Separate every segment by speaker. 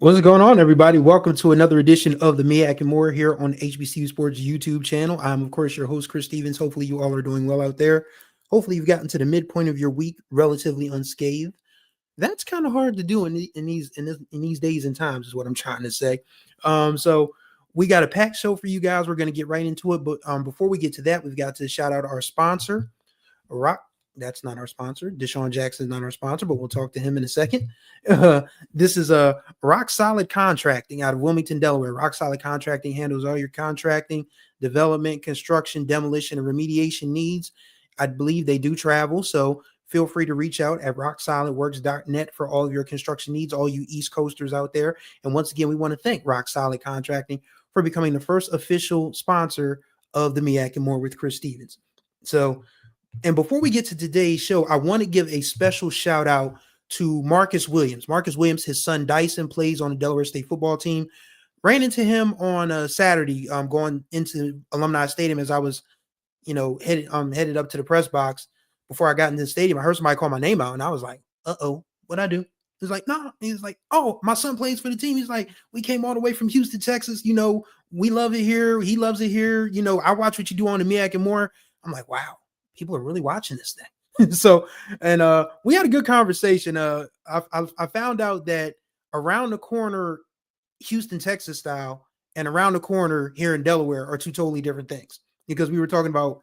Speaker 1: What's going on, everybody? Welcome to another edition of the MEAC More here on HBCU Sports YouTube channel. I'm, of course, your host, Chris Stevens. Hopefully, you all are doing well out there. Hopefully, you've gotten to the midpoint of your week relatively unscathed. That's kind of hard to do in these days and times, is what I'm trying to say. So we got a packed show for you guys. We're going to get right into it, but before we get to that, we've got to shout out our sponsor, Rock. That's not our sponsor. Deshaun Jackson is not our sponsor, but we'll talk to him in a second. This is a Rock Solid Contracting out of Wilmington, Delaware. Rock Solid Contracting handles all your contracting, development, construction, demolition, and remediation needs. I believe they do travel, so feel free to reach out at rocksolidworks.net for all of your construction needs, all you East Coasters out there. And once again, we want to thank Rock Solid Contracting for becoming the first official sponsor of the MEAC More with Chris Stevens. And before we get to today's show, I want to give a special shout out to Marcus Williams. Marcus Williams, his son Dyson plays on the Delaware State football team. Ran into him on Saturday, going into Alumni Stadium as I was, headed up to the press box. Before I got into the stadium, I heard somebody call my name out, and I was like, "Uh-oh, what'd I do?" He's like, "No." He's like, "Oh, my son plays for the team." He's like, "We came all the way from Houston, Texas. We love it here. He loves it here. I watch what you do on the MEAC and More." I'm like, wow. People are really watching this thing. We had a good conversation. I found out that around the corner, Houston, Texas style, and around the corner here in Delaware are two totally different things. Because we were talking about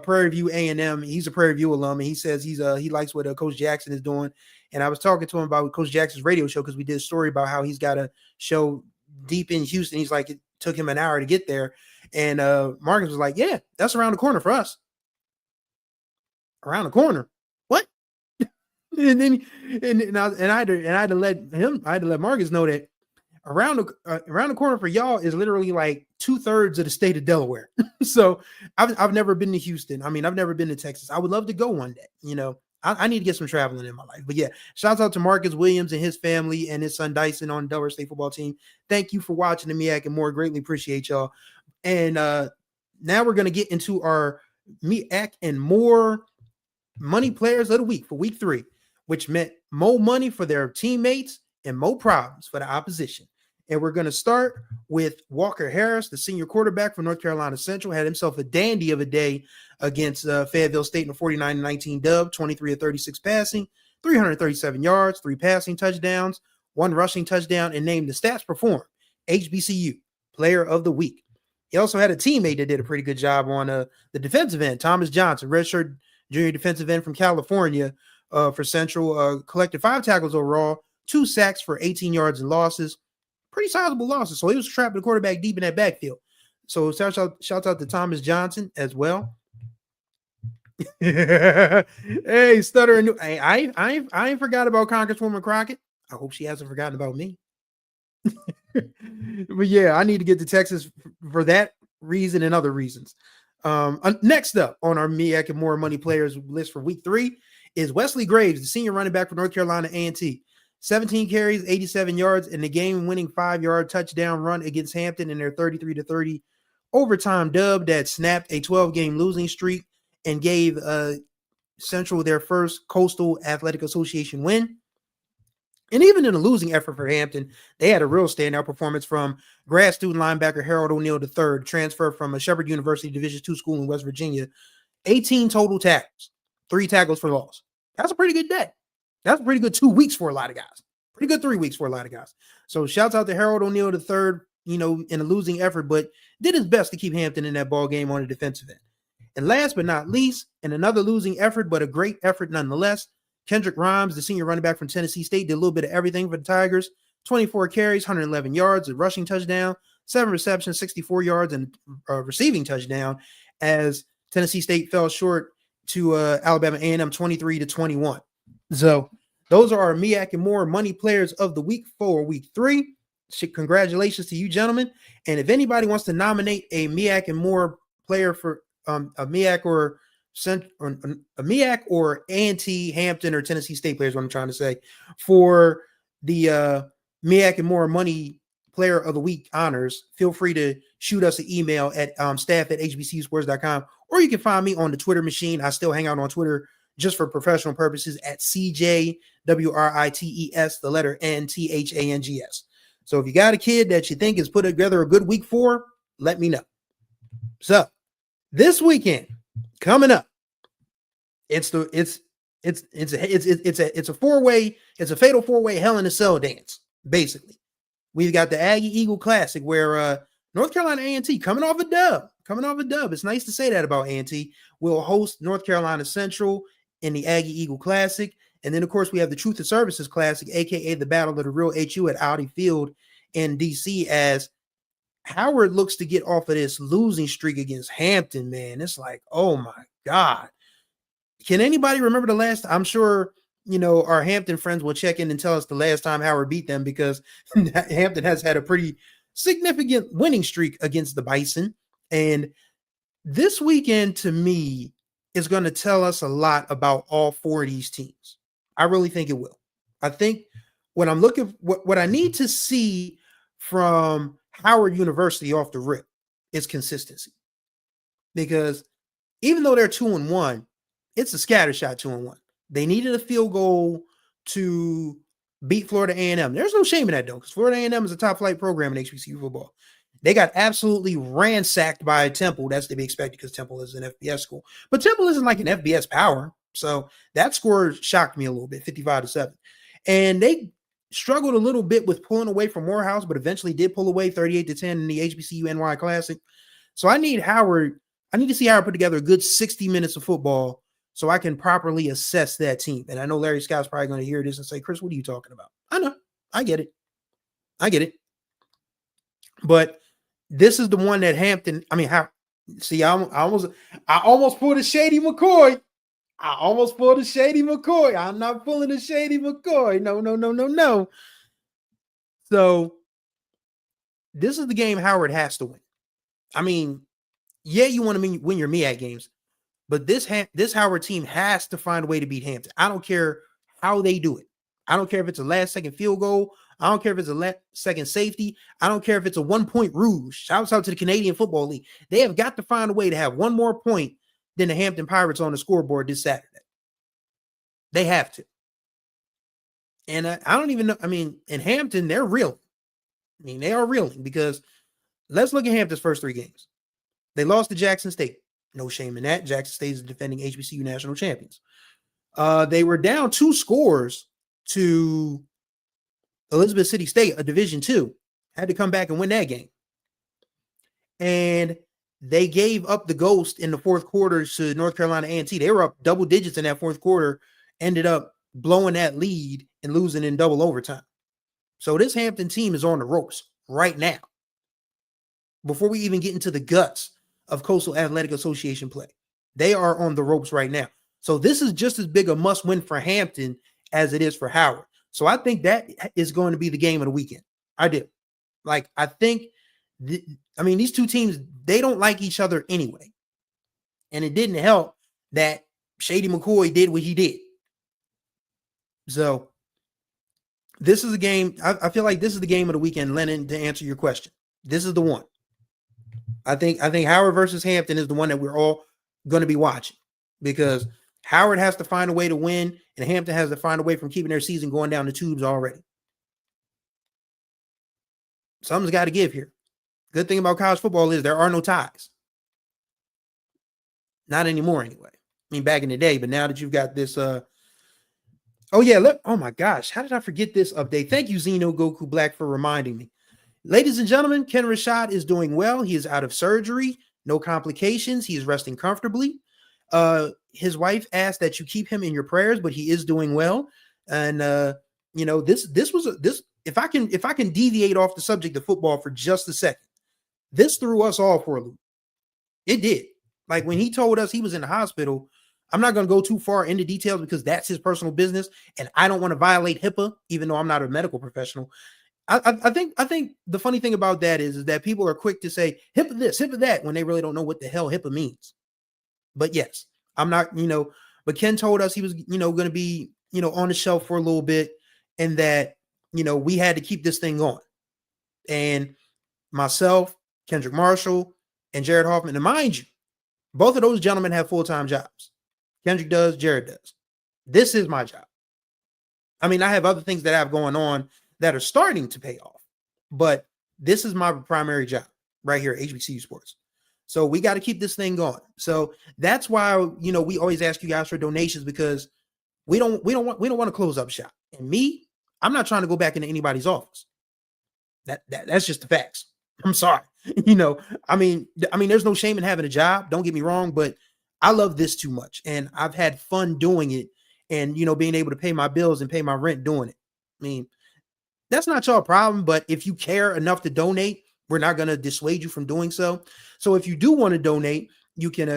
Speaker 1: Prairie View A&M. He's a Prairie View alum, and he says he likes what Coach Jackson is doing. And I was talking to him about Coach Jackson's radio show because we did a story about how he's got a show deep in Houston. He's like, it took him an hour to get there. And Marcus was like, "Yeah, that's around the corner for us." Around the corner, what? and I had to let Marcus know that around the corner for y'all is literally like 2/3 of the state of Delaware. So I've never been to Houston. I mean, I've never been to Texas. I would love to go one day. I need to get some traveling in my life. But yeah, shouts out to Marcus Williams and his family and his son Dyson on the Delaware State football team. Thank you for watching the MEAC and More. Greatly appreciate y'all. And now we're gonna get into our MEAC and More money players of the week for week 3, which meant more money for their teammates and more problems for the opposition. And we're going to start with Walker Harris, the senior quarterback from North Carolina Central. Had himself a dandy of a day against Fayetteville State in a 49-19 dub, 23 of 36 passing, 337 yards, 3 passing touchdowns, 1 rushing touchdown, and named the Stats Perform HBCU Player of the Week. He also had a teammate that did a pretty good job on the defensive end, Thomas Johnson, redshirt junior defensive end from California for Central, collected 5 tackles overall, 2 sacks for 18 yards and losses. Pretty sizable losses. So he was trapping the quarterback deep in that backfield. So shout out to Thomas Johnson as well. Hey, stuttering. Hey, I ain't forgot about Congresswoman Crockett. I hope she hasn't forgotten about me. But yeah, I need to get to Texas for that reason and other reasons. Next up on our MEAC and More money players list for week 3 is Wesley Graves, the senior running back for North Carolina A&T. 17 carries, 87 yards, and the game-winning 5-yard touchdown run against Hampton in their 33-30 overtime dub that snapped a 12-game losing streak and gave Central their first Coastal Athletic Association win. And even in a losing effort for Hampton, they had a real standout performance from grad student linebacker Harold O'Neal III, transfer from a Shepherd University Division II school in West Virginia. 18 total tackles, 3 tackles for loss. That's a pretty good day. That's a pretty good 2 weeks for a lot of guys. Pretty good 3 weeks for a lot of guys. So shouts out to Harold O'Neal III, in a losing effort, but did his best to keep Hampton in that ball game on the defensive end. And last but not least, in another losing effort, but a great effort nonetheless, Kendrick Rhymes, the senior running back from Tennessee State, did a little bit of everything for the Tigers. 24 carries, 111 yards, a rushing touchdown, 7 receptions, 64 yards, and a receiving touchdown as Tennessee State fell short to Alabama A&M 23-21. So those are our MEAC and More money players of the week for week 3. Congratulations to you, gentlemen. And if anybody wants to nominate a MEAC and More player for a MEAC or a MEAC or A&T, Hampton, or Tennessee State players, what I'm trying to say, for the MEAC and More money player of the week honors, feel free to shoot us an email at staff@hbcusports.com, or you can find me on the Twitter machine. I still hang out on Twitter just for professional purposes at CJWRITES, the letter NTHANGS. So if you got a kid that you think has put together a good week for, let me know. So this weekend coming up, it's a fatal four-way Hell in a Cell dance. Basically, we've got the Aggie-Eagle Classic where North Carolina A&T coming off a dub. It's nice to say that about A&T. Will host North Carolina Central in the Aggie-Eagle Classic. And then, of course, we have the Truth and Services Classic, a.k.a. the Battle of the Real HU at Audi Field in D.C. as Howard looks to get off of this losing streak against Hampton, man. It's like, oh, my God. Can anybody remember the last? I'm sure, our Hampton friends will check in and tell us the last time Howard beat them because Hampton has had a pretty significant winning streak against the Bison. And this weekend, to me, is going to tell us a lot about all four of these teams. I really think it will. I think when I'm looking, what I need to see from Howard University off the rip is consistency. Because even though they're 2-1, it's a scattershot 2-1. They needed a field goal to beat Florida A&M. There's no shame in that, though, because Florida A&M is a top-flight program in HBCU football. They got absolutely ransacked by Temple. That's to be expected because Temple is an FBS school. But Temple isn't like an FBS power. So that score shocked me a little bit, 55-7. And they struggled a little bit with pulling away from Morehouse, but eventually did pull away 38-10 in the HBCU NY Classic. So I need to see Howard put together a good 60 minutes of football so I can properly assess that team. And I know Larry Scott's probably going to hear this and say, Chris, what are you talking about? I know. I get it. But this is the one that Hampton, I almost pulled a Shady McCoy. I'm not pulling a Shady McCoy. No. So this is the game Howard has to win. I mean, yeah, you want to win your MEAC games, but this Howard team has to find a way to beat Hampton. I don't care how they do it. I don't care if it's a last-second field goal. I don't care if it's a last-second safety. I don't care if it's a one-point rouge. Shouts out to the Canadian Football League. They have got to find a way to have one more point than the Hampton Pirates on the scoreboard this Saturday. They have to. And I don't even know. I mean, in Hampton, they're reeling. They are reeling because let's look at Hampton's first three games. They lost to Jackson State. No shame in that. Jackson State is the defending HBCU national champions. They were down 2 scores to Elizabeth City State, a Division II. Had to come back and win that game. And they gave up the ghost in the fourth quarter to North Carolina A&T. They were up double digits in that fourth quarter, ended up blowing that lead and losing in double overtime. So this Hampton team is on the ropes right now. Before we even get into the guts of Coastal Athletic Association play, they are on the ropes right now. So this is just as big a must-win for Hampton as it is for Howard. So I think that is going to be the game of the weekend. I do. I think, these two teams, they don't like each other anyway. And it didn't help that Shady McCoy did what he did. So this is a game. I feel like this is the game of the weekend, Lennon, to answer your question. This is the one. I think Howard versus Hampton is the one that we're all going to be watching because Howard has to find a way to win and Hampton has to find a way from keeping their season going down the tubes already. Something's got to give here. Good thing about college football is there are no ties. Not anymore anyway. Back in the day, but now that you've got this oh my gosh, how did I forget this update? Thank you, Zeno Goku Black, for reminding me. Ladies and gentlemen, Ken Rashad is doing well. He is out of surgery, no complications. He is resting comfortably. His wife asked that you keep him in your prayers, but he is doing well. And this if I can deviate off the subject of football for just a second, this threw us all for a loop. It did. When he told us he was in the hospital, I'm not going to go too far into details because that's his personal business, and I don't want to violate HIPAA, even though I'm not a medical professional. I think the funny thing about that is that people are quick to say HIPAA this, HIPAA that, when they really don't know what the hell HIPAA means. But yes, I'm not, but Ken told us he was, going to be, on the shelf for a little bit and that, we had to keep this thing going. And myself, Kendrick Marshall, and Jared Hoffman, and mind you, both of those gentlemen have full-time jobs. Kendrick does, Jared does. This is my job. I have other things that I have going on that are starting to pay off. but this is my primary job right here at HBCU Sports. So we got to keep this thing going. So that's why, we always ask you guys for donations, because we don't want to close up shop. And me, I'm not trying to go back into anybody's office. That's just the facts. I'm sorry. I mean, there's no shame in having a job. Don't get me wrong, but I love this too much, and I've had fun doing it, and being able to pay my bills and pay my rent doing it. I mean, that's not your problem, but if you care enough to donate, we're not going to dissuade you from doing so. So if you do want to donate, you can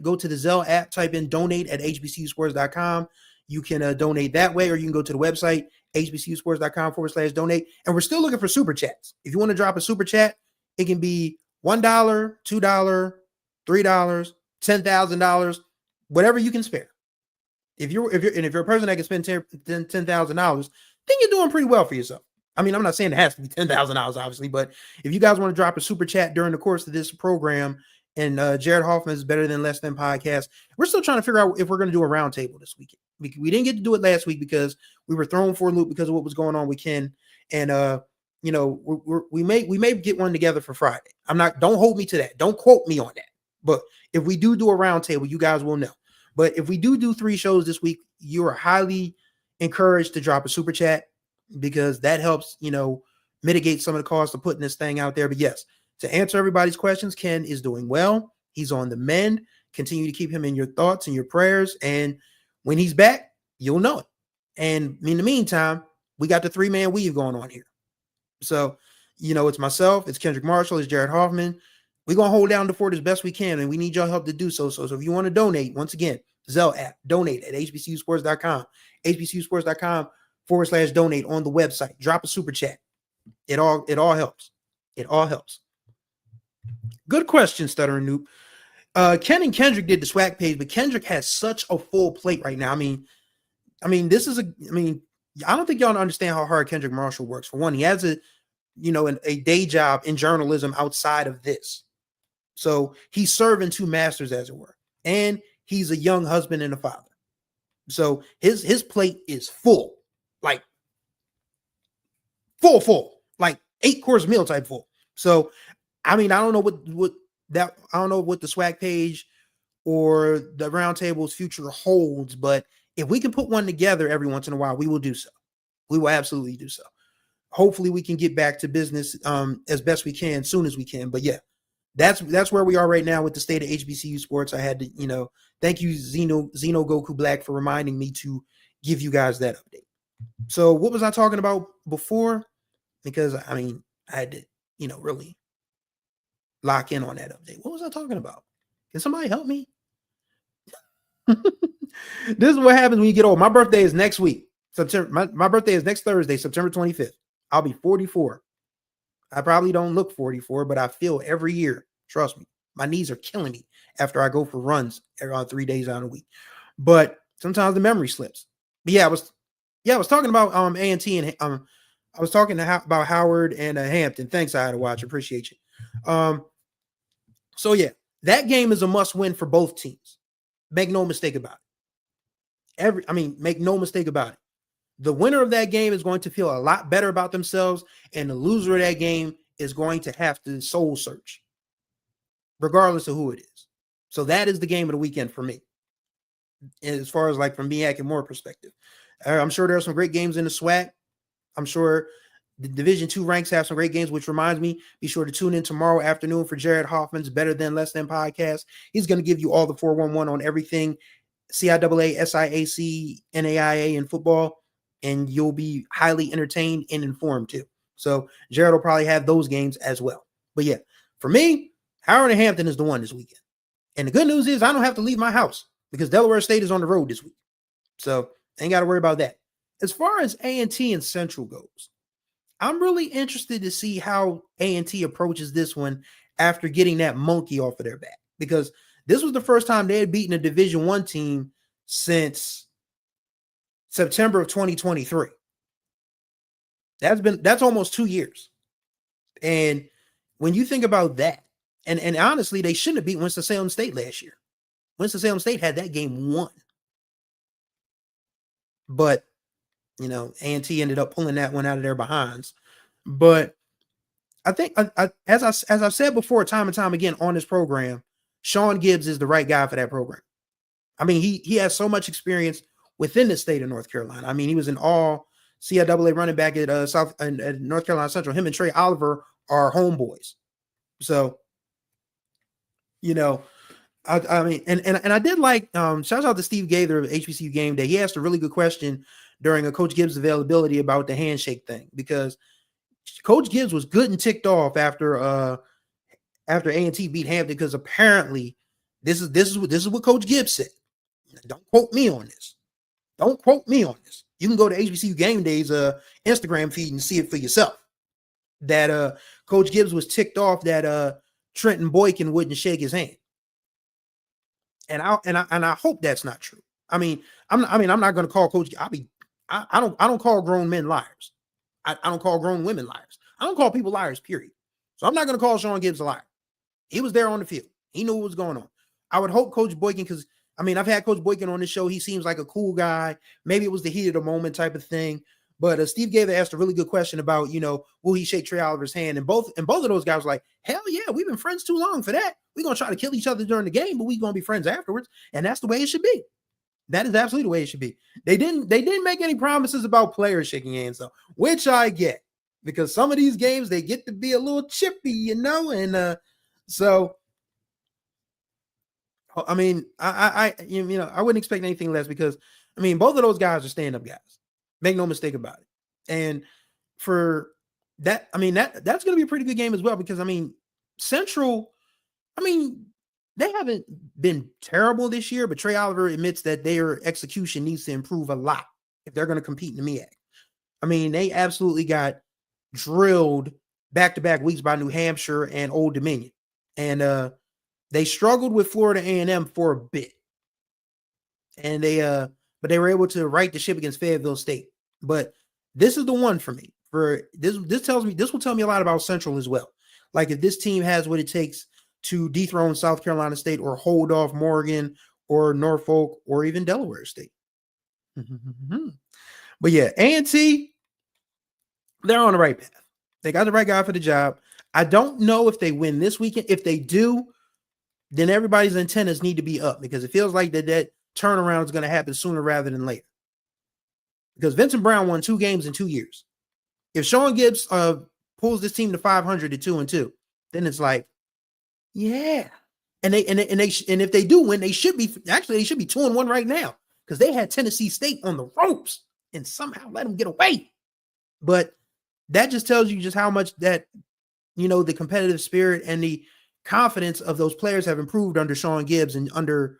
Speaker 1: go to the Zelle app, type in donate at hbcusports.com. You can donate that way, or you can go to the website, hbcusports.com/donate. And we're still looking for super chats. If you want to drop a super chat, it can be $1, $2, $3, $10,000, whatever you can spare. If you're a person that can spend $10,000, then you're doing pretty well for yourself. I mean, I'm not saying it has to be $10,000, obviously, but if you guys want to drop a super chat during the course of this program, and Jared Hoffman's Better Than Less Than podcast, we're still trying to figure out if we're going to do a roundtable this weekend. We didn't get to do it last week because we were thrown for a loop because of what was going on with Ken, and we may get one together for Friday. Don't hold me to that. Don't quote me on that. But if we do a roundtable, you guys will know. But if we do 3 shows this week, you are highly encouraged to drop a super chat, because that helps, mitigate some of the costs of putting this thing out there. But yes, to answer everybody's questions, Ken is doing well. He's on the mend. Continue to keep him in your thoughts and your prayers. And when he's back, you'll know it. And in the meantime, we got the 3-man weave going on here. So, it's myself, it's Kendrick Marshall, it's Jared Hoffman. We're going to hold down the fort as best we can, and we need your help to do so. So if you want to donate, once again, Zelle app, donate at hbcusports.com, hbcusports.com/donate on the website. Drop a super chat. It all helps. It all helps. Good question, Stuttering Noob. Ken and Kendrick did the swag page, but Kendrick has such a full plate right now. I mean, I don't think y'all understand how hard Kendrick Marshall works. For one, he has a day job in journalism outside of this. So he's serving 2 masters, as it were. And he's a young husband and a father. So his plate is full, like full, like 8-course meal type full. So, I don't know what the swag page or the roundtable's future holds, but if we can put one together every once in a while, we will do so. We will absolutely do so. Hopefully we can get back to business as best we can, soon as we can. But yeah, that's where we are right now with the state of HBCU sports. I had to, thank you, Xeno Goku Black, for reminding me to give you guys that update. So what was I talking about before? Because I had to, really lock in on that update. What was I talking about? Can somebody help me? This is what happens when you get old. My birthday is next week. My birthday is next Thursday, September 25th. I'll be 44. I probably don't look 44, but I feel every year. Trust me. My knees are killing me after I go for runs around 3 days out of a week. But sometimes the memory slips. But I was talking about A&T, and I was talking about Howard and Hampton. Thanks, I had to watch. Appreciate you. So yeah, that game is a must-win for both teams. Make no mistake about it. Make no mistake about it. The winner of that game is going to feel a lot better about themselves, and the loser of that game is going to have to soul search, regardless of who it is. So that is the game of the weekend for me, as far as from MEAC More perspective. I'm sure there are some great games in the SWAC. I'm sure the Division II ranks have some great games, which reminds me, be sure to tune in tomorrow afternoon for Jared Hoffman's Better Than Less Than podcast. He's going to give you all the 411 on everything CIAA, SIAC, NAIA, and football, and you'll be highly entertained and informed too. So Jared will probably have those games as well. But yeah, for me, Howard and Hampton is the one this weekend. And the good news is I don't have to leave my house because Delaware State is on the road this week. So ain't got to worry about that. As far as A&T and Central goes, I'm really interested to see how A&T approaches this one after getting that monkey off of their back, because this was the first time they had beaten a Division I team since September of 2023. That's almost 2 years. And when you think about that, and honestly, they shouldn't have beat Winston-Salem State last year. Winston-Salem State had that game won. But, A&T ended up pulling that one out of their behinds. But I think as I've said before, time and time again on this program, Sean Gibbs is the right guy for that program. I mean, he has so much experience within the state of North Carolina. I mean, he was an all CIAA running back at at North Carolina Central. Him and Trey Oliver are homeboys. So, you know, I mean, and I did like shout out to Steve Gaither of HBCU Game Day. He asked a really good question during a Coach Gibbs availability about the handshake thing, because Coach Gibbs was good and ticked off after A&T beat Hampton, because apparently this is what Coach Gibbs said. Don't quote me on this. Don't quote me on this. You can go to HBCU Game Day's Instagram feed and see it for yourself. That Coach Gibbs was ticked off that Trenton Boykin wouldn't shake his hand. And I hope that's not true. I mean, I'm not going to call Coach. I don't call grown men liars. I don't call grown women liars. I don't call people liars, period. So I'm not going to call Sean Gibbs a liar. He was there on the field. He knew what was going on. I would hope Coach Boykin, because I mean, I've had Coach Boykin on the show. He seems like a cool guy. Maybe it was the heat of the moment type of thing. But Steve Gaither asked a really good question about, will he shake Trey Oliver's hand? And both of those guys were like, hell yeah, we've been friends too long for that. We're going to try to kill each other during the game, but we're going to be friends afterwards. And that's the way it should be. That is absolutely the way it should be. They didn't make any promises about players shaking hands, though, which I get, because some of these games, they get to be a little chippy, and so I mean, I wouldn't expect anything less, because I mean, both of those guys are stand-up guys. Make no mistake about it. And for that, I mean, that's going to be a pretty good game as well, because I mean, Central, I mean, they haven't been terrible this year, but Trey Oliver admits that their execution needs to improve a lot if they're going to compete in the MEAC. I mean, they absolutely got drilled back-to-back weeks by New Hampshire and Old Dominion. And they struggled with Florida A&M for a bit. And but they were able to right the ship against Fayetteville State. But this is the one for me. This will tell me a lot about Central as well. Like, if this team has what it takes to dethrone South Carolina State, or hold off Morgan or Norfolk or even Delaware State. But yeah, A&T, they're on the right path. They got the right guy for the job. I don't know if they win this weekend. If they do, then everybody's antennas need to be up, because it feels like that turnaround is going to happen sooner rather than later. Because Vincent Brown won 2 games in 2 years. If Sean Gibbs pulls this team to 500 at 2-2, then it's like, yeah. And if they do win, they should be 2-1 right now, because they had Tennessee State on the ropes and somehow let them get away. But that just tells you just how much that, the competitive spirit and the confidence of those players have improved under Sean Gibbs in under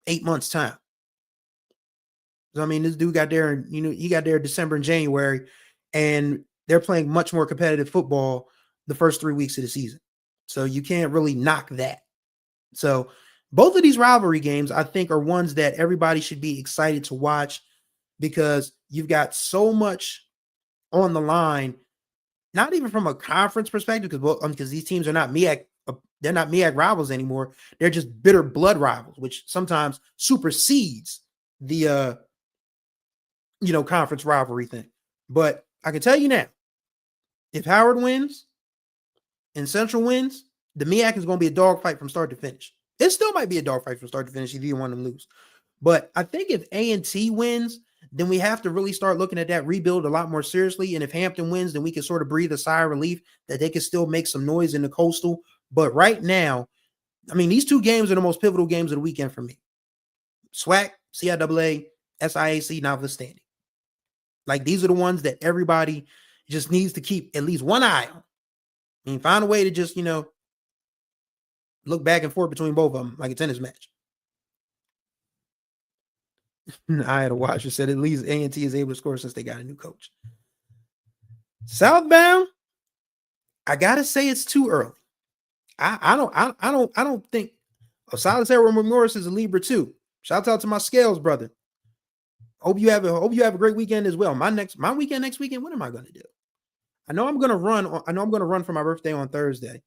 Speaker 1: 8 months' time. So, I mean, this dude got there, and he got there December and January, and they're playing much more competitive football the first 3 weeks of the season. So you can't really knock that. So both of these rivalry games, I think, are ones that everybody should be excited to watch, because you've got so much on the line, not even from a conference perspective, because these teams are not MEAC, they're not MEAC rivals anymore. They're just bitter blood rivals, which sometimes supersedes the conference rivalry thing. But I can tell you now, if Howard wins and Central wins, the MEAC is going to be a dogfight from start to finish. It still might be a dogfight from start to finish if you want them to lose. But I think if A&T wins, then we have to really start looking at that rebuild a lot more seriously. And if Hampton wins, then we can sort of breathe a sigh of relief that they can still make some noise in the Coastal. But right now, I mean, these 2 games are the most pivotal games of the weekend for me. SWAC, CIAA, SIAC notwithstanding. Like, these are the ones that everybody just needs to keep at least one eye on. I mean, find a way to just, look back and forth between both of them like a tennis match. I had a watcher said at least A&T is able to score since they got a new coach. Southbound, I gotta say it's too early. I don't think Osiris Edward Morris is a Libra too. Shout out to my Scales brother. Hope you have a great weekend as well. My weekend next weekend, what am I gonna do? I know I'm gonna run for my birthday on Thursday.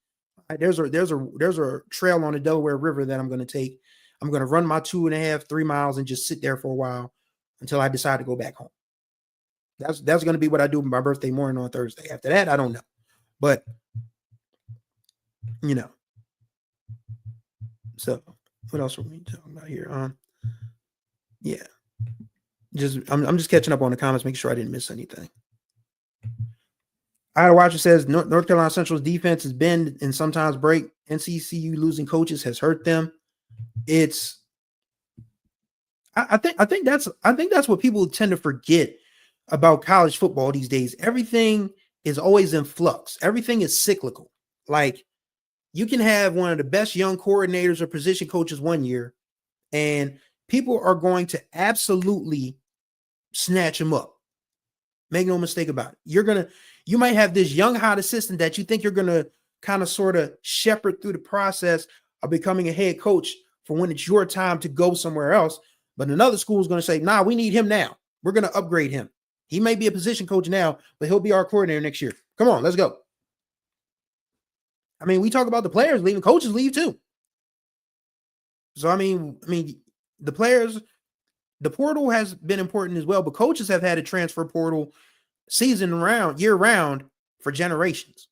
Speaker 1: There's a trail on the Delaware River that I'm gonna take. I'm going to run my 2.5-3 miles and just sit there for a while until I decide to go back home. That's going to be what I do my birthday morning on Thursday. After that, I don't know. But, you know, so what else are we talking about here? Yeah, I'm just catching up on the comments, making sure I didn't miss anything. Ida Watcher says North Carolina Central's defense has bend and sometimes break. NCCU losing coaches has hurt them. I think that's what people tend to forget about college football these days. Everything is always in flux. Everything is cyclical. Like, you can have one of the best young coordinators or position coaches one year, and people are going to absolutely snatch him up. Make no mistake about it. You might have this young hot assistant that you think you're gonna kind of sort of shepherd through the process of becoming a head coach for when it's your time to go somewhere else. But another school is going to say, nah, we need him now. We're going to upgrade him. He may be a position coach now, but he'll be our coordinator next year. Come on, let's go. I mean, we talk about the players leaving, coaches leave too. So, I mean, the players, the portal has been important as well, but coaches have had a transfer portal year round for generations.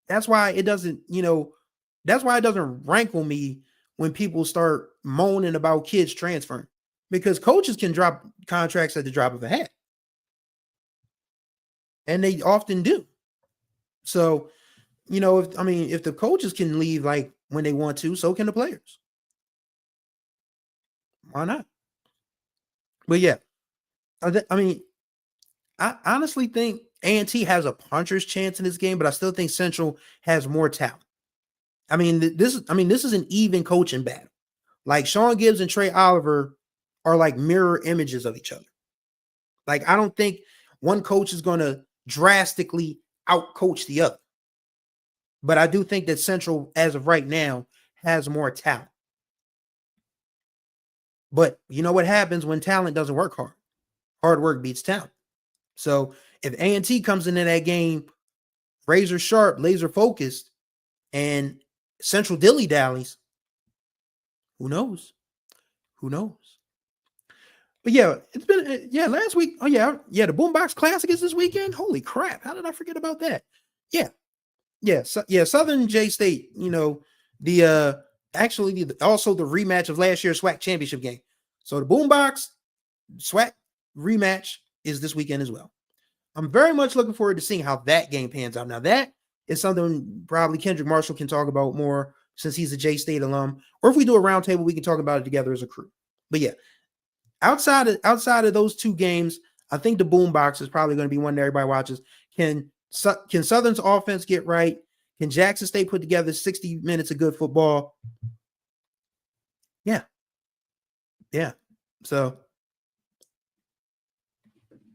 Speaker 1: That's why it doesn't, rankle me when people start moaning about kids transferring, because coaches can drop contracts at the drop of a hat. And they often do. So, if the coaches can leave like when they want to, so can the players. Why not? But yeah, I honestly think A&T has a puncher's chance in this game, but I still think Central has more talent. This is an even coaching battle. Like, Sean Gibbs and Trey Oliver are like mirror images of each other. Like, I don't think one coach is going to drastically outcoach the other. But I do think that Central, as of right now, has more talent. But you know what happens when talent doesn't work hard? Hard work beats talent. So if A&T comes into that game razor sharp, laser focused, and Central dilly-dallies, who knows? But yeah, it's been last week. Oh yeah, the Boombox Classic is this weekend. Holy crap! How did I forget about that? Southern J State. Also the rematch of last year's SWAC championship game. So the Boombox SWAC rematch is this weekend as well. I'm very much looking forward to seeing how that game pans out. Now, that is something probably Kendrick Marshall can talk about more, since he's a J State alum. Or if we do a roundtable, we can talk about it together as a crew. But yeah, outside of those two games, I think the Boombox is probably going to be one that everybody watches. Can Southern's offense get right? Can Jackson State put together 60 minutes of good football? Yeah. So,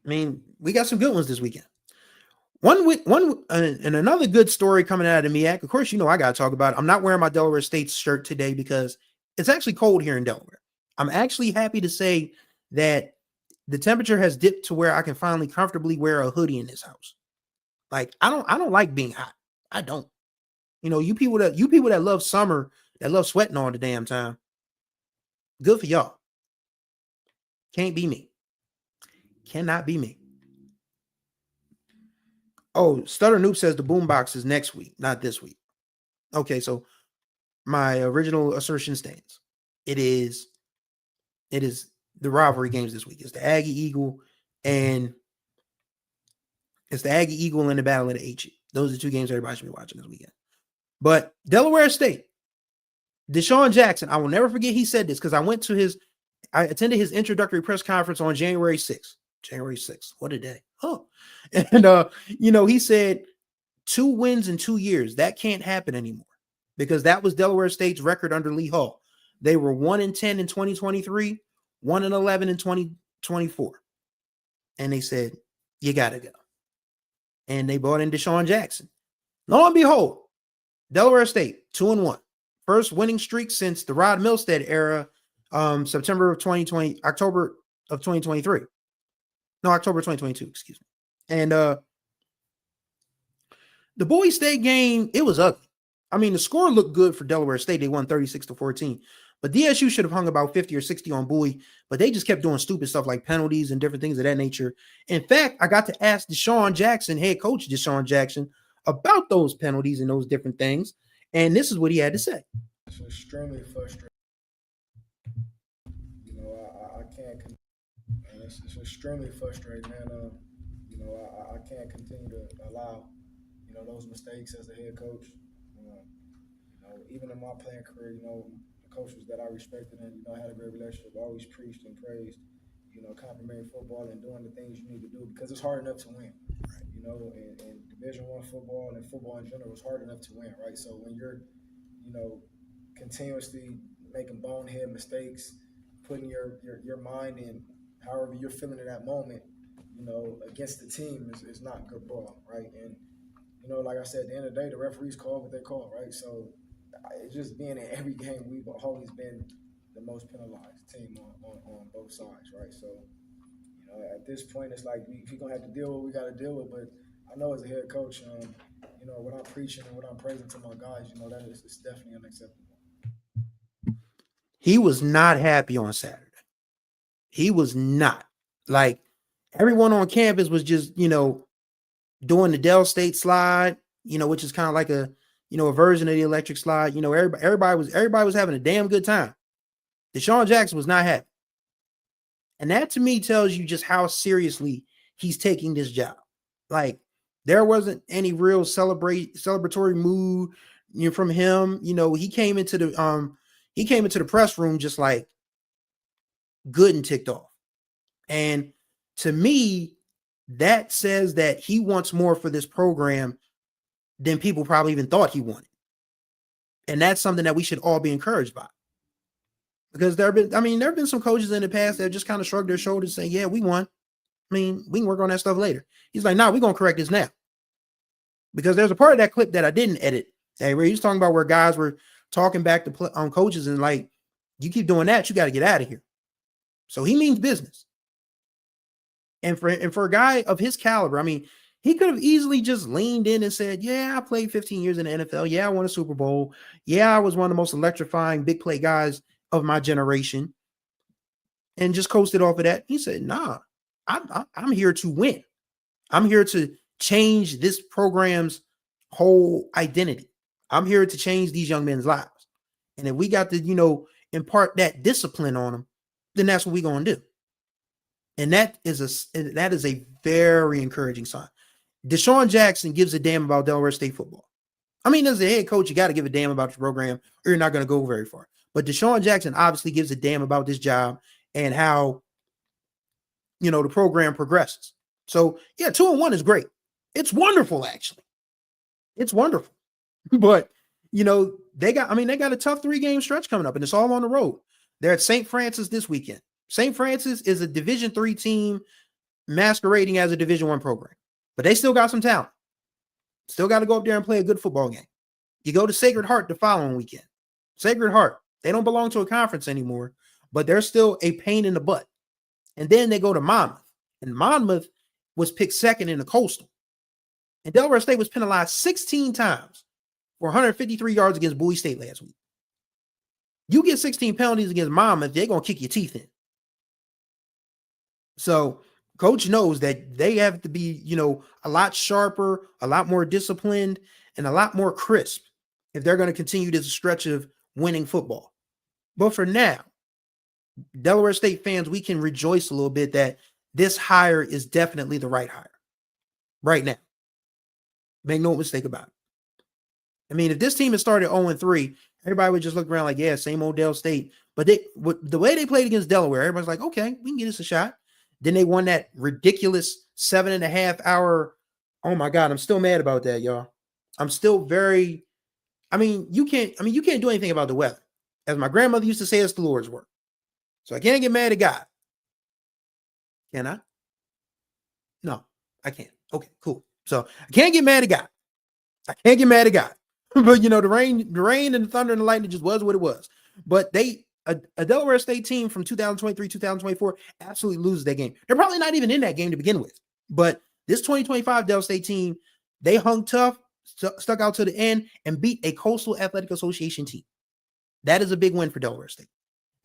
Speaker 1: we got some good ones this weekend. And another good story coming out of the MEAC. Of course, I got to talk about it. I'm not wearing my Delaware State shirt today because it's actually cold here in Delaware. I'm actually happy to say that the temperature has dipped to where I can finally comfortably wear a hoodie in this house. Like, I don't like being hot. I don't. You people that love summer, that love sweating all the damn time, good for y'all. Can't be me. Cannot be me. Oh, Stutter Noob says the Boombox is next week, not this week. Okay, so my original assertion stands. It is the rivalry games this week. It's the Aggie-Eagle and the Battle of the H. Those are two games everybody should be watching this weekend. But Delaware State, Deshaun Jackson, I will never forget he said this, because I attended his introductory press conference on January 6th. January 6th. What a day. Oh. And, he said 2 wins in 2 years. That can't happen anymore, because that was Delaware State's record under Lee Hall. They were 1-10 in 2023, 1-11 in 2024. And they said, you got to go. And they brought in Deshaun Jackson. Lo and behold, Delaware State, 2-1. First winning streak since the Rod Milstead era, October of 2023. No, October 2022, excuse me. And the Bowie State game, it was ugly. The score looked good for Delaware State. They won 36-14. But DSU should have hung about 50 or 60 on Bowie, but they just kept doing stupid stuff like penalties and different things of that nature. In fact, I got to ask Deshaun Jackson, head coach Deshaun Jackson, about those penalties and those different things. And this is what he had to say.
Speaker 2: It's extremely frustrating. You know, I can't. It's extremely frustrating, man. You know, I can't continue to allow, you know, those mistakes as a head coach. You know, even in my playing career, you know, the coaches that I respected and, you know, had a great relationship always preached and praised, you know, complimenting football and doing the things you need to do because it's hard enough to win. You know, and Division I football and football in general is hard enough to win, right? So when you're, you know, continuously making bonehead mistakes, putting your mind in however you're feeling in that moment, you know, against the team is not good ball, right? And, you know, like I said, at the end of the day, the referees call what they call, right? So it's just being in every game, we've always been the most penalized team on both sides, right? So, you know, at this point, it's like we're going to have to deal with what we got to deal with. But I know as a head coach, you know, what I'm preaching and what I'm praising to my guys, you know, that is it's definitely unacceptable.
Speaker 1: He was not happy on Saturday. He was not. Like, everyone on campus was just, you know, doing the Dell State slide, you know, which is kind of like a, you know, a version of the electric slide. You know, everybody was having a damn good time. Deshaun Jackson was not happy. And that to me tells you just how seriously he's taking this job. Like, there wasn't any real celebratory mood, you know, from him. You know, he came into the press room just like good and ticked off. And to me, that says that he wants more for this program than people probably even thought he wanted. And that's something that we should all be encouraged by. Because there have been some coaches in the past that just kind of shrugged their shoulders and say, yeah, we won. I mean, we can work on that stuff later. He's like, nah, we're going to correct this now. Because there's a part of that clip that I didn't edit. Where he's talking about where guys were talking back to coaches and like, you keep doing that, you got to get out of here. So he means business. And for a guy of his caliber, I mean, he could have easily just leaned in and said, yeah, I played 15 years in the NFL. Yeah, I won a Super Bowl. Yeah, I was one of the most electrifying big play guys of my generation. And just coasted off of that. He said, nah, I'm here to win. I'm here to change this program's whole identity. I'm here to change these young men's lives. And if we got to, you know, impart that discipline on them, then that's what we're going to do. And that is a very encouraging sign. Deshaun Jackson gives a damn about Delaware State football. I mean, as a head coach, you got to give a damn about your program or you're not going to go very far. But Deshaun Jackson obviously gives a damn about this job and how, you know, the program progresses. So, yeah, 2-1 is great. It's wonderful, actually. It's wonderful. But, you know, they got a tough 3-game stretch coming up, and it's all on the road. They're at St. Francis this weekend. St. Francis is a Division III team masquerading as a Division I program, but they still got some talent. Still got to go up there and play a good football game. You go to Sacred Heart the following weekend. Sacred Heart, they don't belong to a conference anymore, but they're still a pain in the butt. And then they go to Monmouth, and Monmouth was picked second in the Coastal. And Delaware State was penalized 16 times for 153 yards against Bowie State last week. You get 16 penalties against Monmouth, they're going to kick your teeth in. So coach knows that they have to be, you know, a lot sharper, a lot more disciplined, and a lot more crisp if they're going to continue this stretch of winning football. But for now, Delaware State fans, we can rejoice a little bit that this hire is definitely the right hire right now. Make no mistake about it. I mean, if this team had started 0-3, everybody would just look around like, yeah, same old Del State. But the way they played against Delaware, everybody's like, okay, we can get this a shot. Then they won that ridiculous 7.5 hour. Oh my God, I'm still mad about that, y'all. I'm still very, you can't do anything about the weather. As my grandmother used to say, it's the Lord's work. So I can't get mad at God. Can I? No, I can't. Okay, cool. So I can't get mad at God. I can't get mad at God. But you know, the rain and the thunder and the lightning just was what it was. But a Delaware State team from 2023, 2024 absolutely loses that game. They're probably not even in that game to begin with. But this 2025 Delaware State team, they hung tough, stuck out to the end, and beat a Coastal Athletic Association team. That is a big win for Delaware State.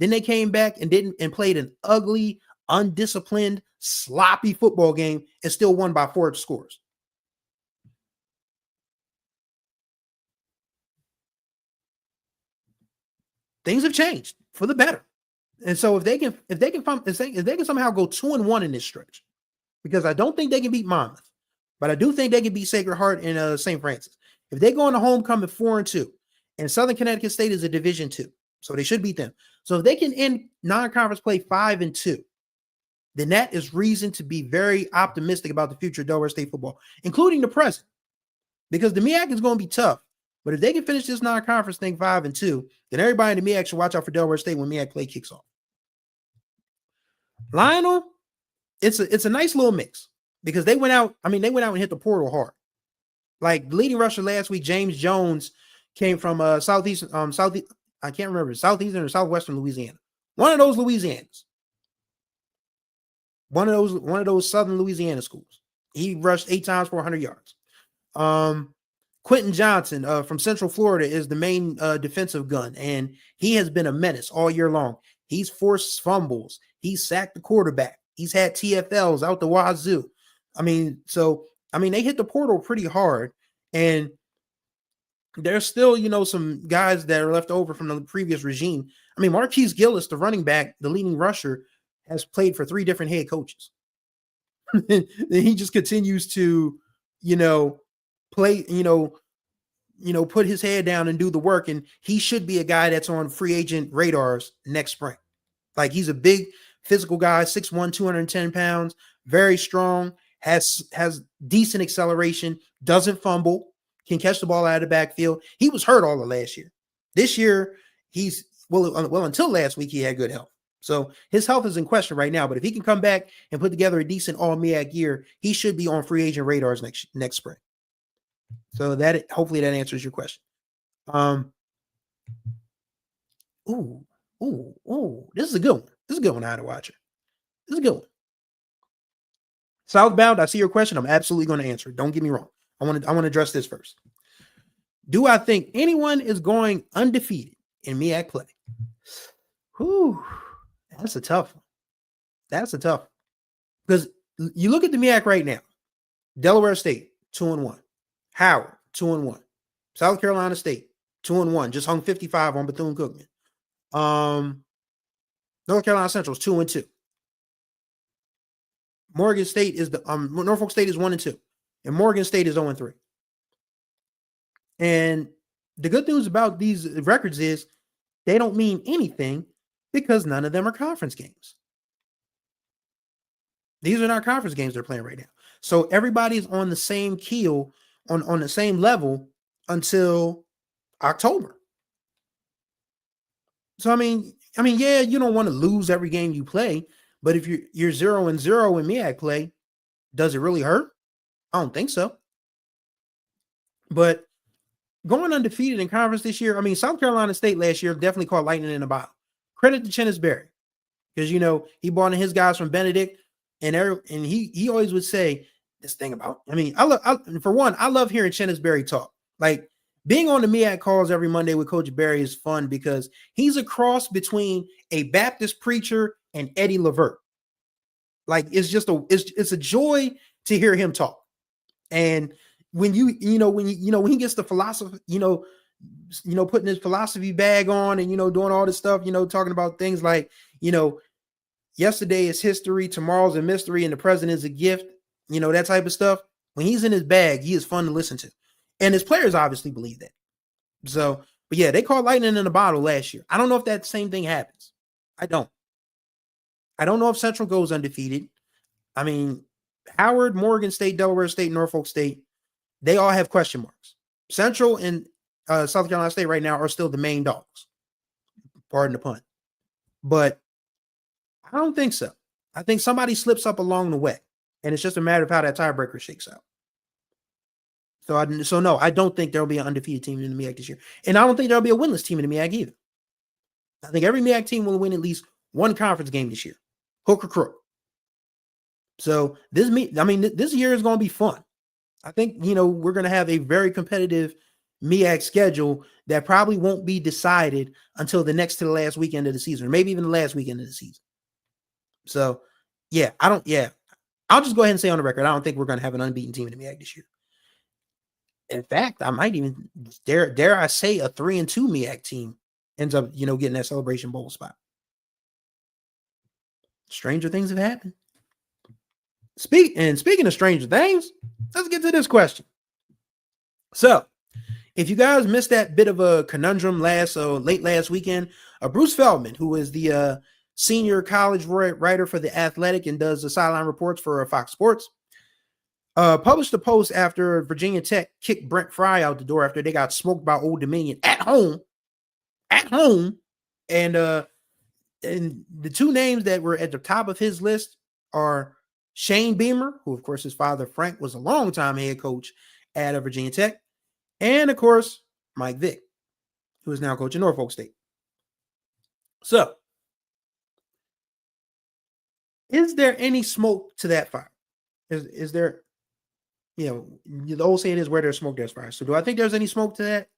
Speaker 1: Then they came back and played an ugly, undisciplined, sloppy football game and still won by 4 scores. things have changed for the better. And so if they can somehow go 2-1 in this stretch, because I don't think they can beat Monmouth, but I do think they can beat Sacred Heart and St. Francis. If they go on a homecoming 4-2, and Southern Connecticut State is a Division 2, so they should beat them. So if they can end non-conference play 5-2, then that is reason to be very optimistic about the future of Delaware State football, including the present, because the MEAC is going to be tough. But if they can finish this non-conference thing 5-2, then everybody in the MEAC should watch out for Delaware State when MEAC play kicks off. Lionel, it's a nice little mix because they went out and hit the portal hard. Like the leading rusher last week, James Jones, came from southeastern or southwestern Louisiana. One of those Louisianas. One of those southern Louisiana schools. He rushed 8 times for 100 yards. Quentin Johnson from Central Florida is the main defensive gun, and he has been a menace all year long. He's forced fumbles. He's sacked the quarterback. He's had TFLs out the wazoo. They hit the portal pretty hard, and there's still, some guys that are left over from the previous regime. Marquise Gillis, the running back, the leading rusher, has played for 3 different head coaches. He just continues to, play, put his head down and do the work. And he should be a guy that's on free agent radars next spring. Like, he's a big physical guy, 6'1", 210 pounds, very strong, has decent acceleration, doesn't fumble, can catch the ball out of the backfield. He was hurt all of last year. This year, until last week, he had good health. So his health is in question right now, but if he can come back and put together a decent all-MEAC year, he should be on free agent radars next spring. So hopefully that answers your question. This is a good one. This is a good one, Ida Watcher. This is a good one. Southbound, I see your question. I'm absolutely going to answer it. Don't get me wrong. I want to address this first. Do I think anyone is going undefeated in MEAC play? That's a tough one. That's a tough one. Because you look at the MEAC right now. Delaware State, 2-1. Howard, 2-1. South Carolina State, 2-1. Just hung 55 on Bethune-Cookman. North Carolina Central is 2-2. Morgan State is Norfolk State is 1-2. And Morgan State is 0-3. And the good news about these records is they don't mean anything because none of them are conference games. These are not conference games they're playing right now. So everybody's on the same keel, on the same level until October. So, yeah, you don't want to lose every game you play, but if you're 0-0 in MEAC play, does it really hurt? I don't think so. But going undefeated in conference this year, South Carolina State last year definitely caught lightning in a bottle. Credit to Chennis Berry, because he brought in his guys from Benedict, and he always would say this thing about. I love hearing Chennis Berry talk. Like, being on the MEAC calls every Monday with Coach Berry is fun because he's a cross between a Baptist preacher and Eddie Levert. Like, it's a joy to hear him talk. And when when he gets the philosophy, putting his philosophy bag on and, doing all this stuff, talking about things like, yesterday is history, tomorrow's a mystery, and the present is a gift, that type of stuff. When he's in his bag, he is fun to listen to. And his players obviously believe that. So, but yeah, they caught lightning in a bottle last year. I don't know if that same thing happens. I don't know if Central goes undefeated. Howard, Morgan State, Delaware State, Norfolk State, they all have question marks. Central and South Carolina State right now are still the main dogs. Pardon the pun. But I don't think so. I think somebody slips up along the way, and it's just a matter of how that tiebreaker shakes out. So no, I don't think there'll be an undefeated team in the MEAC this year. And I don't think there'll be a winless team in the MEAC either. I think every MEAC team will win at least one conference game this year, hook or crook. So this year is going to be fun. I think, we're going to have a very competitive MEAC schedule that probably won't be decided until the next to the last weekend of the season, or maybe even the last weekend of the season. So, I'll just go ahead and say on the record, I don't think we're going to have an unbeaten team in the MEAC this year. In fact, I might even dare I say a 3-2 MEAC team ends up, getting that Celebration Bowl spot. Stranger things have happened. Speaking of stranger things, let's get to this question. So, if you guys missed that bit of a conundrum late last weekend, Bruce Feldman, who is the senior college writer for The Athletic and does the sideline reports for Fox Sports, published a post after Virginia Tech kicked Brent Fry out the door after they got smoked by Old Dominion at home, and the two names that were at the top of his list are Shane Beamer, who of course his father Frank was a longtime head coach at Virginia Tech, and of course Mike Vick, who is now coaching Norfolk State. So, is there any smoke to that fire? Is there, the old saying is where there's smoke, there's fire. So do I think there's any smoke to that?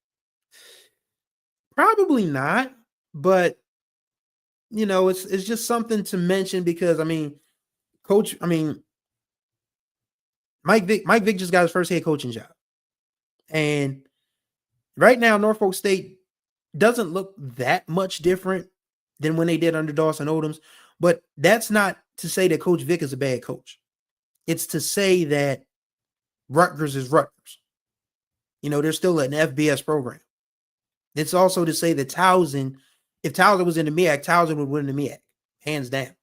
Speaker 1: Probably not, but it's just something to mention because Mike Vick just got his first head coaching job. And right now, Norfolk State doesn't look that much different than when they did under Dawson Odoms, but that's not to say that Coach Vick is a bad coach. It's to say that Rutgers is Rutgers. They're still an FBS program. It's also to say that Towson, if Towson was in the MEAC, Towson would win the MEAC, hands down.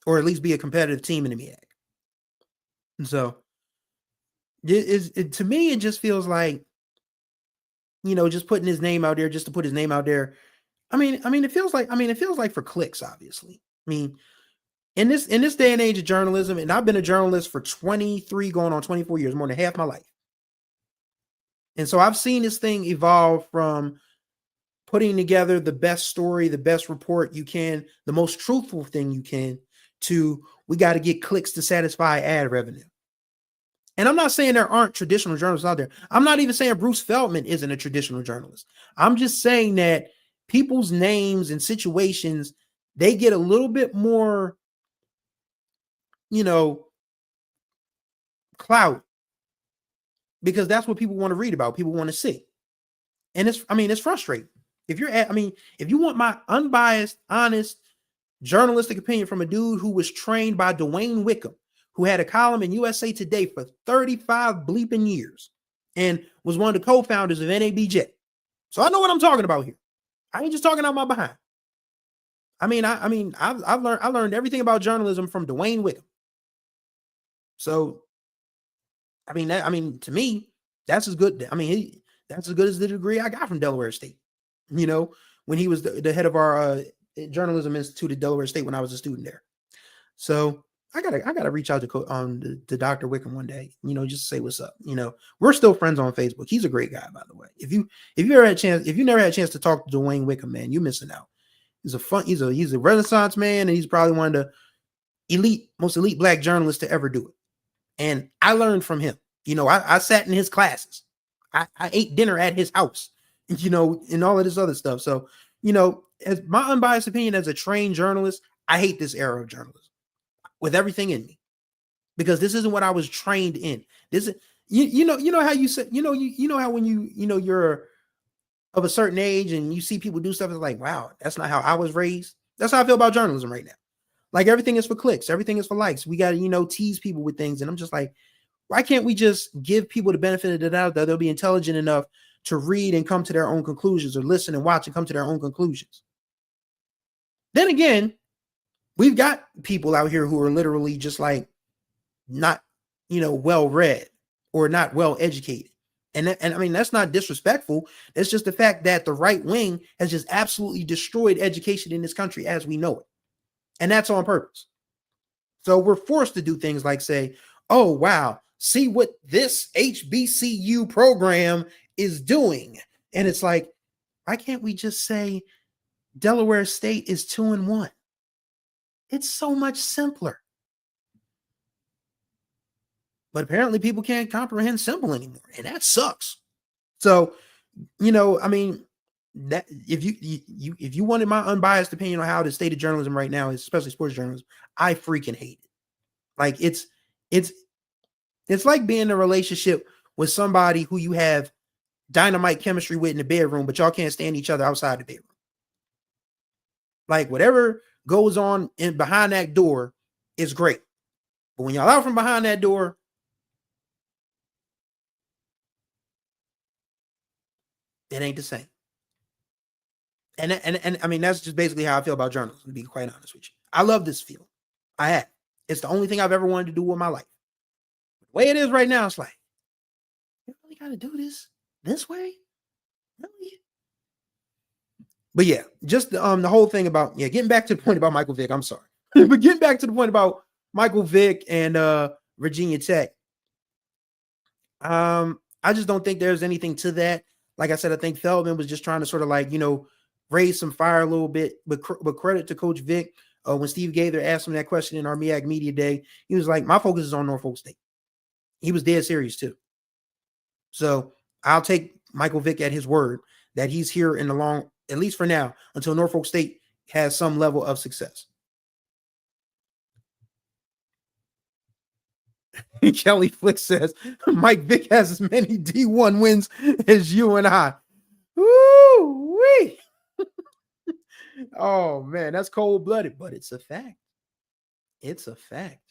Speaker 1: Or at least be a competitive team in the MEAC. And so, to me, it just feels like, just putting his name out there just to put his name out there. It feels like for clicks, obviously. In this day and age of journalism, and I've been a journalist for 23 going on 24 years, more than half my life. And so I've seen this thing evolve from putting together the best story, the best report you can, the most truthful thing you can, to we got to get clicks to satisfy ad revenue. And I'm not saying there aren't traditional journalists out there. I'm not even saying Bruce Feldman isn't a traditional journalist. I'm just saying that people's names and situations, they get a little bit more, clout, because that's what people want to read about, people want to see. And it's frustrating. If you want my unbiased, honest, journalistic opinion from a dude who was trained by Dwayne Wickham, who had a column in USA Today for 35 bleeping years and was one of the co-founders of NABJ. So I know what I'm talking about here. I ain't just talking out my behind. I've learned everything about journalism from Dwayne Wickham. So, to me, that's as good. That's as good as the degree I got from Delaware State. When he was the head of our journalism institute at Delaware State when I was a student there. So I gotta reach out to Dr. Wickham one day, just to say what's up. We're still friends on Facebook. He's a great guy, by the way. If you never had a chance to talk to Dwayne Wickham, man, you're missing out. He's a Renaissance man, and he's probably one of the most elite Black journalists to ever do it. And I learned from him. I sat in his classes. I ate dinner at his house, and all of this other stuff. So, as my unbiased opinion as a trained journalist, I hate this era of journalism with everything in me, because this isn't what I was trained in. This is, how you said, how when you're of a certain age and you see people do stuff, it's like, wow, that's not how I was raised. That's how I feel about journalism right now. Like, everything is for clicks. Everything is for likes. We got to, tease people with things. And I'm just like, why can't we just give people the benefit of the doubt that they'll be intelligent enough to read and come to their own conclusions, or listen and watch and come to their own conclusions? Then again, we've got people out here who are literally just like not, well read or not well educated. And that's not disrespectful. It's just the fact that the right wing has just absolutely destroyed education in this country as we know it. And that's on purpose. So we're forced to do things like say, oh, wow, see what this HBCU program is doing. And it's like, why can't we just say Delaware State is 2-1? It's so much simpler. But apparently people can't comprehend simple anymore, and that sucks. So, that if you wanted my unbiased opinion on how the state of journalism right now is, especially sports journalism, I freaking hate it. Like, it's like being in a relationship with somebody who you have dynamite chemistry with in the bedroom, but y'all can't stand each other outside the bedroom. Like whatever goes on in behind that door is great. But when y'all out from behind that door, it ain't the same. And I mean, that's just basically how I feel about journalism, to be quite honest with you. I love this field. I have. It's the only thing I've ever wanted to do with my life. The way it is right now, it's like, you really got to do this way? Really? But yeah, just the whole thing about, getting back to the point about Michael Vick, I'm sorry. But getting back to the point about Michael Vick and Virginia Tech, I just don't think there's anything to that. Like I said, I think Feldman was just trying to sort of like, raise some fire a little bit, but credit to Coach Vick. When Steve Gaither asked him that question in our MEAC Media Day, he was like, my focus is on Norfolk State. He was dead serious too. So I'll take Michael Vick at his word that he's here in the long, at least for now, until Norfolk State has some level of success. Kelly Flick says, Mike Vick has as many D1 wins as you and I. Woo-wee. Oh, man, that's cold-blooded, but it's a fact. It's a fact.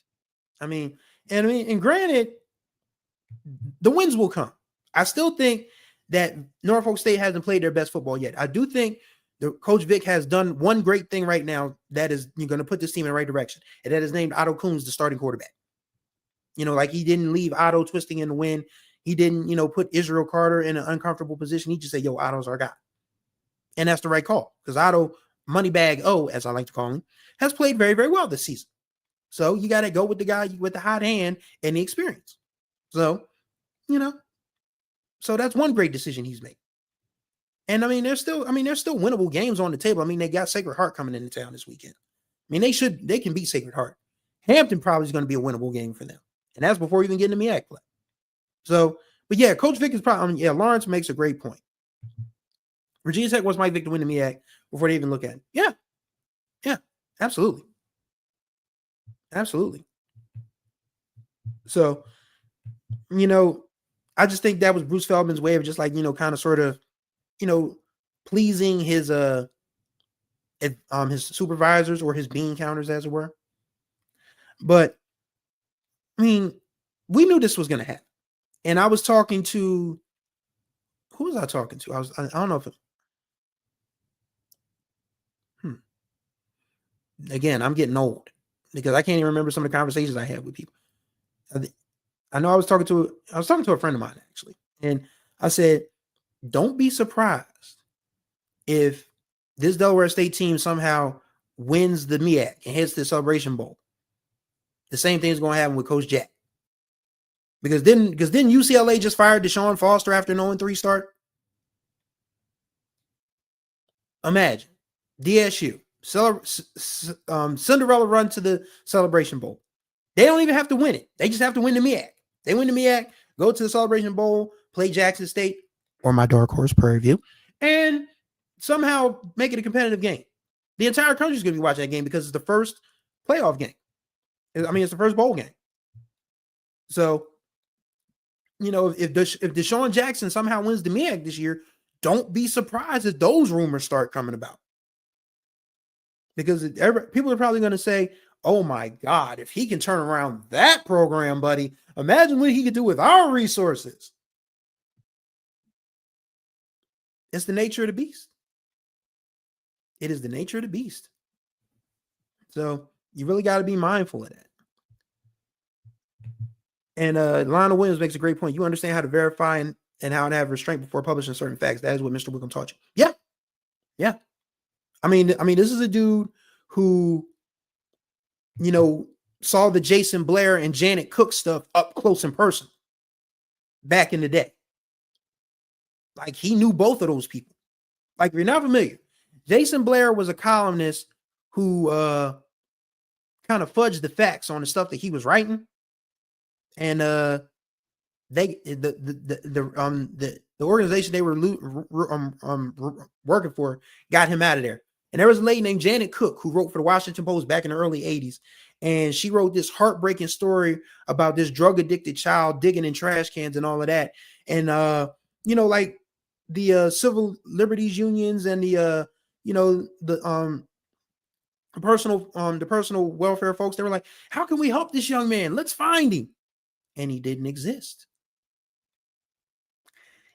Speaker 1: And granted, the wins will come. I still think that Norfolk State hasn't played their best football yet. I do think the Coach Vick has done one great thing right now that is going to put this team in the right direction, and that is named Otto Coons the starting quarterback. Like he didn't leave Otto twisting in the wind. He didn't, put Israel Carter in an uncomfortable position. He just said, yo, Otto's our guy. And that's the right call because Otto, Moneybag O, as I like to call him, has played very, very well this season. So you got to go with the guy with the hot hand and the experience. So, so that's one great decision he's made. And there's still winnable games on the table. They got Sacred Heart coming into town this weekend. They can beat Sacred Heart. Hampton probably is going to be a winnable game for them. And that's before even getting to MEAC play. So, but yeah, Coach Vick is probably, Lawrence makes a great point. Virginia Tech wants Mike Vick to win the MEAC before they even look at it. Yeah. Yeah, absolutely. Absolutely. So, I just think that was Bruce Feldman's way of just like, kind of sort of, pleasing his supervisors or his bean counters, as it were. But we knew this was going to happen. And I was talking to, who was I talking to? I don't know if again, I'm getting old because I can't even remember some of the conversations I had with people. I know I was talking to a friend of mine actually. And I said, don't be surprised if this Delaware State team somehow wins the MEAC and hits the Celebration Bowl. The same thing is going to happen with Coach Jack. Because then UCLA just fired Deshaun Foster after an 0-3 start. Imagine DSU Cinderella run to the Celebration Bowl. They don't even have to win it. They just have to win the MEAC. They win the MEAC, go to the Celebration Bowl, play Jackson State or my dark horse Prairie View, and somehow make it a competitive game. The entire country is going to be watching that game because it's the first playoff game. It's the first bowl game. So, if Deshaun Jackson somehow wins the MEAC this year, don't be surprised if those rumors start coming about. Because people are probably going to say, oh my God, if he can turn around that program, buddy, imagine what he could do with our resources. It's the nature of the beast. It is the nature of the beast. So you really got to be mindful of that. And Lionel Williams makes a great point. You understand how to verify and how to have restraint before publishing certain facts. That is what Mr. Wickham taught you. Yeah. Yeah. This is a dude who, saw the Jason Blair and Janet Cook stuff up close and personal back in the day. Like he knew both of those people. Like if you're not familiar, Jason Blair was a columnist who kind of fudged the facts on the stuff that he was writing. And the organization they were working for got him out of there. And there was a lady named Janet Cook who wrote for the Washington Post back in the early 80s. And she wrote this heartbreaking story about this drug addicted child digging in trash cans and all of that. And, the civil liberties unions and the the personal welfare folks. They were like, how can we help this young man? Let's find him. And he didn't exist.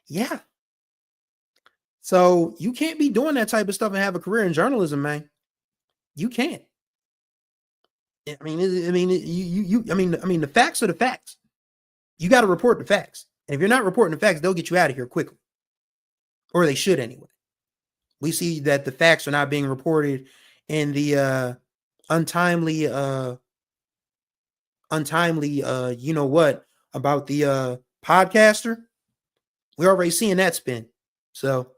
Speaker 1: Yeah. So you can't be doing that type of stuff and have a career in journalism, man. You can't. I mean, the facts are the facts. You got to report the facts. And if you're not reporting the facts, they'll get you out of here quickly. Or they should anyway. We see that the facts are not being reported in the untimely, you know what, about the podcaster. We're already seeing that spin. So,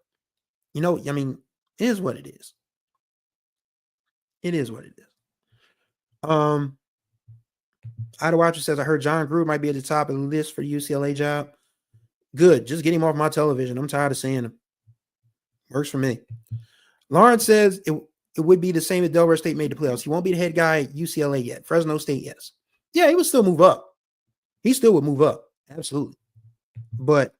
Speaker 1: it is what it is. It is what it is. Ida Watcher says, I heard John Gruden might be at the top of the list for the UCLA job. Good. Just get him off my television. I'm tired of seeing him. Works for me. Lawrence says it would be the same if Delaware State made the playoffs. He won't be the head guy at UCLA yet. Fresno State, yes. Yeah, he would still move up. He still would move up. Absolutely. But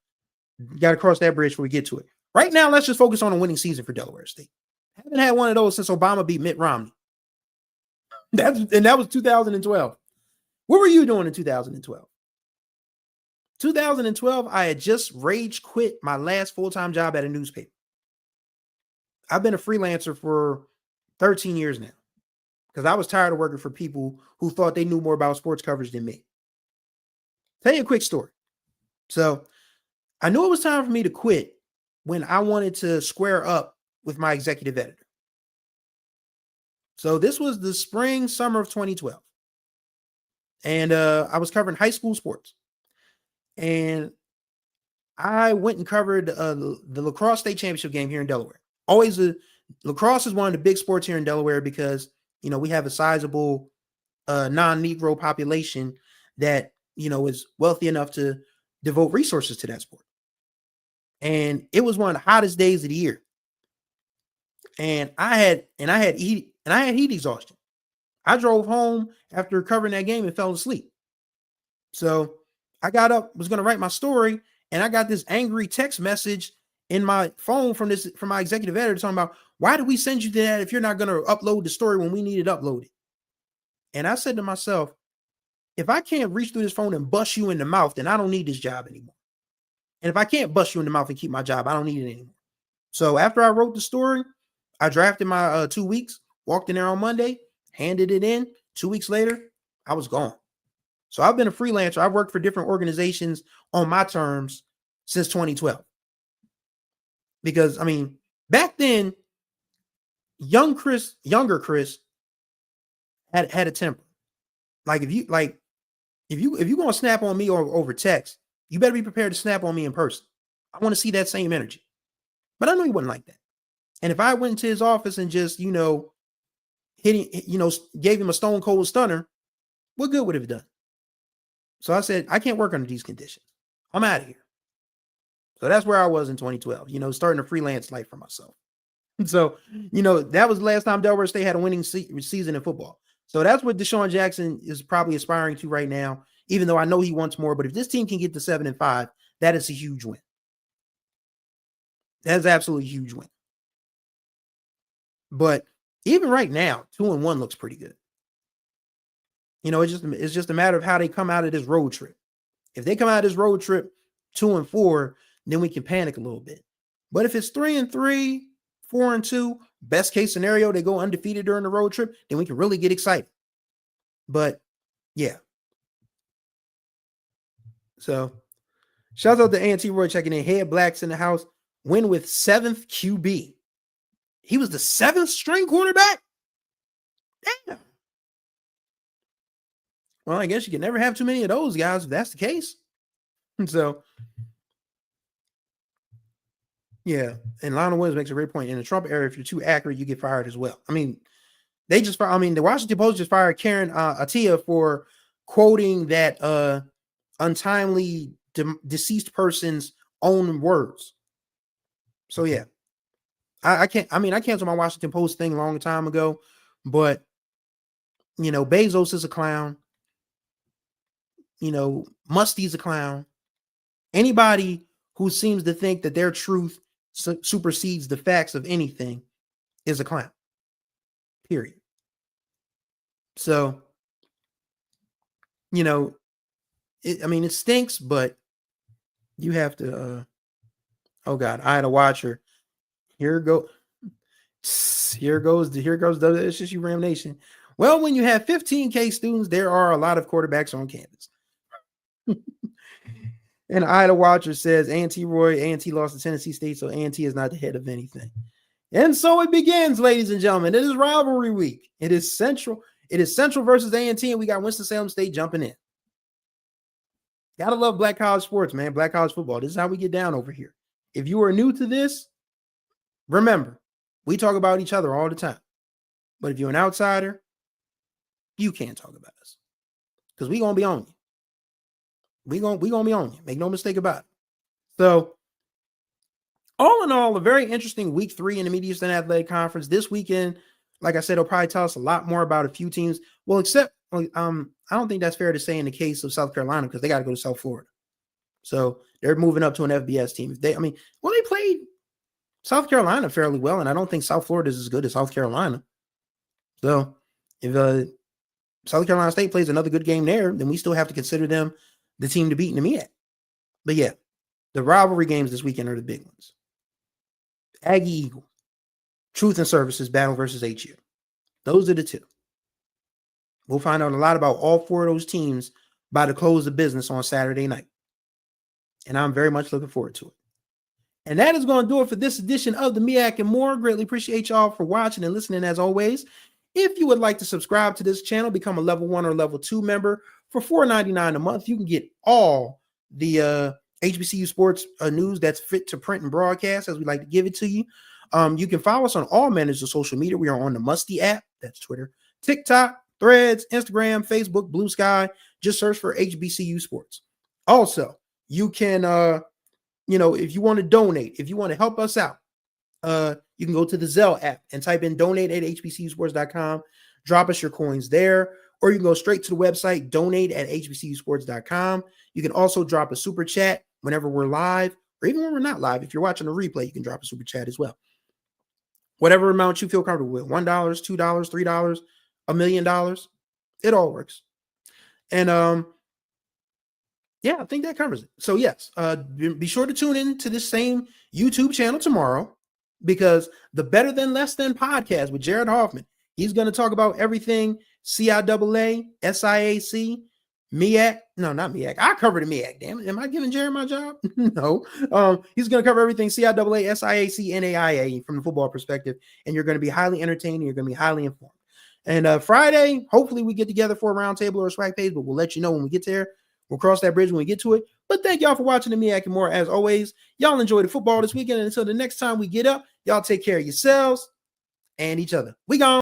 Speaker 1: you got to cross that bridge before we get to it. Right now, let's just focus on a winning season for Delaware State. Haven't had one of those since Obama beat Mitt Romney. That was 2012. What were you doing in 2012? 2012, I had just rage quit my last full-time job at a newspaper. I've been a freelancer for 13 years now because I was tired of working for people who thought they knew more about sports coverage than me. Tell you a quick story. So I knew it was time for me to quit when I wanted to square up with my executive editor. So this was the summer of 2012. And I was covering high school sports. And I went and covered the lacrosse state championship game here in Delaware. Lacrosse is one of the big sports here in Delaware because, we have a sizable non-Negro population that, is wealthy enough to devote resources to that sport. And it was one of the hottest days of the year. And I had heat exhaustion. I drove home after covering that game and fell asleep. So I got up, was going to write my story, and I got this angry text message in my phone from my executive editor talking about, why did we send you to that if you're not going to upload the story when we need it uploaded? And I said to myself, if I can't reach through this phone and bust you in the mouth, then I don't need this job anymore. And if I can't bust you in the mouth and keep my job, I don't need it anymore. So after I wrote the story, I drafted my 2 weeks, walked in there on Monday, handed it in. 2 weeks later, I was gone. So I've been a freelancer. I've worked for different organizations on my terms since 2012. Because, back then, younger Chris had a temper. Like if you're going to snap on me over text, you better be prepared to snap on me in person. I want to see that same energy. But I know he wasn't like that. And if I went into his office and just, gave him a stone cold stunner, what good would it have done? So I said, I can't work under these conditions. I'm out of here. So that's where I was in 2012, starting a freelance life for myself. So, that was the last time Delaware State had a winning season in football. So that's what Deshaun Jackson is probably aspiring to right now, even though I know he wants more. But if this team can get to 7-5, that is a huge win. That is absolutely a huge win. But even right now, 2-1 looks pretty good. It's just a matter of how they come out of this road trip. If they come out of this road trip 2-4, then we can panic a little bit. But if it's 3-3, 4-2, best case scenario, they go undefeated during the road trip, then we can really get excited. But yeah. So shout out to A&T Roy checking in. Head Blacks in the house. Win with 7th QB. He was the 7th string quarterback? Damn. Well, I guess you can never have too many of those guys if that's the case. So, yeah. And Lionel Williams makes a great point. In the Trump era, if you're too accurate, you get fired as well. The Washington Post just fired Karen Attiah for quoting that untimely deceased person's own words. So, yeah. I canceled my Washington Post thing a long time ago, but, Bezos is a clown. Musty's a clown. Anybody who seems to think that their truth supersedes the facts of anything is a clown. Period. So, it stinks, but you have to, oh God, I had a watcher. Here goes WSSU Ram Nation. Well, when you have 15K students, there are a lot of quarterbacks on campus. And Ida Watcher says, A&T lost to Tennessee State, so A&T is not the head of anything. And so it begins, ladies and gentlemen. It is rivalry week. It is Central versus A&T, and we got Winston-Salem State jumping in. Gotta love black college sports, man. Black college football. This is how we get down over here. If you are new to this, remember, we talk about each other all the time. But if you're an outsider, you can't talk about us. Because we're going to be on you. We're gonna be on you. Make no mistake about it. So, all in all, a very interesting week 3 in the Mid-Eastern Athletic Conference. This weekend, like I said, it'll probably tell us a lot more about a few teams. Well, except, I don't think that's fair to say in the case of South Carolina because they got to go to South Florida. So, they're moving up to an FBS team. They played South Carolina fairly well, and I don't think South Florida is as good as South Carolina. So, if South Carolina State plays another good game there, then we still have to consider them the team to beat in the MEAC. But yeah, the rivalry games this weekend are the big ones. Aggie-Eagle, Truth and Services battle versus HU. Those are the two. We'll find out a lot about all 4 of those teams by the close of business on Saturday night. And I'm very much looking forward to it. And that is going to do it for this edition of the MEAC and More. Greatly appreciate y'all for watching and listening as always. If you would like to subscribe to this channel, become a level 1 or level 2 member for $4.99 a month. You can get all the HBCU sports news that's fit to print and broadcast as we like to give it to you. You can follow us on all manners of social media. We are on the Musty app. That's Twitter, TikTok, Threads, Instagram, Facebook, Blue Sky. Just search for HBCU sports. Also, you can, if you want to donate, if you want to help us out, you can go to the Zelle app and type in donate@hbcusports.com. Drop us your coins there, or you can go straight to the website, donate@hbcusports.com. You can also drop a super chat whenever we're live, or even when we're not live. If you're watching a replay, you can drop a super chat as well. Whatever amount you feel comfortable with, $1, $2, $3, $1 million, it all works. And yeah, I think that covers it. So yes, be sure to tune in to this same YouTube channel tomorrow, because the Better Than Less Than podcast with Jared Hoffman, he's going to talk about everything CIAA, SIAC, MEAC. No, not MEAC. I covered the MEAC. Damn it. Am I giving Jared my job? No. He's going to cover everything CIAA, SIAC, NAIA from the football perspective. And you're going to be highly entertained. And you're going to be highly informed. And Friday, hopefully we get together for a roundtable or a swag page, but we'll let you know when we get there. We'll cross that bridge when we get to it. But thank y'all for watching the MEAC and More. As always, y'all enjoy the football this weekend. And until the next time we get up, y'all take care of yourselves and each other. We gone.